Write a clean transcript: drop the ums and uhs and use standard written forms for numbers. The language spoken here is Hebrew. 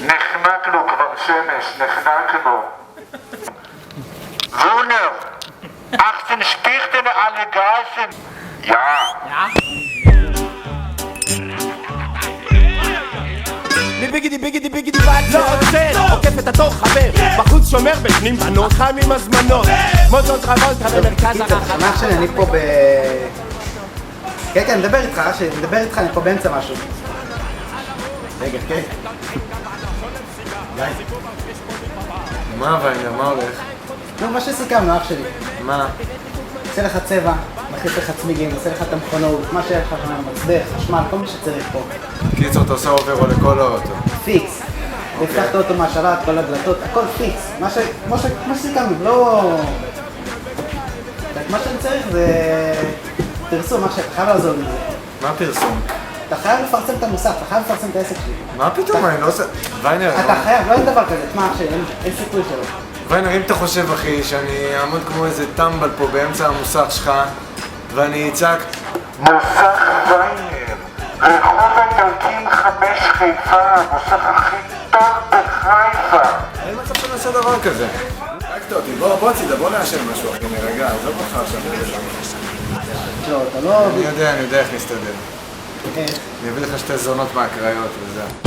נחנק לו כבר שמש, נחנק לו. וונר, 18 Spichten alle Gassen. Ja. ביגידי ביגידי ביגידי בת לא עוצר עוקף את התור חבר בחוץ שומר בפנים בנות חם עם הזמנות מוזות רבולטה במרכז הרחבה. מה שאני, אני פה ב... כן, מדבר איתך, אני פה באמצע משהו. רגע, כן. מה ויינר, מה הולך? נו, מה שסיכמנו, אח שלי. מה? עושה לך צבע, מכניס לך צמיגים, עושה לך את המכונות, מה שיש לך שם, מצבח, חשמל, כל מה שצריך פה. קיצור, אתה עושה אובר לכל האוטו. פיקס. נפתח את האוטו מהשרת, כל הדלתות, הכל פיקס. מה שסיכמנו, לא... מה שאני צריך זה... פרסום, מה שאתה חייב לעזור מזה. מה פרסום? אתה חייב לפרסם את המוסף, אתה חייב לפרסם את העסק שלי. מה פתאום, אני לא עושה... ויינר, אתה חייב, לא אין דבר כזה, תשמע אח שלי, אין סיכוי שלו. ויינר, אם אתה חושב, אחי, שאני אעמוד כמו איזה טמבל פה באמצע המוסך שלך ואני אצעק מוסך ויינר, רחוב האיטלקים 5 חיפה, המוסך הכי טוב בחיפה. אין מצב שאני אעשה דבר כזה. רק אותי, בוא הצידה, בוא נאשר משהו, אחי, נרגע, עזוב אותך עכשיו. לא, אתה לא... אני יודע איך להסתדר. כן. אני אביא לך 2 זונות מהקריות וזה.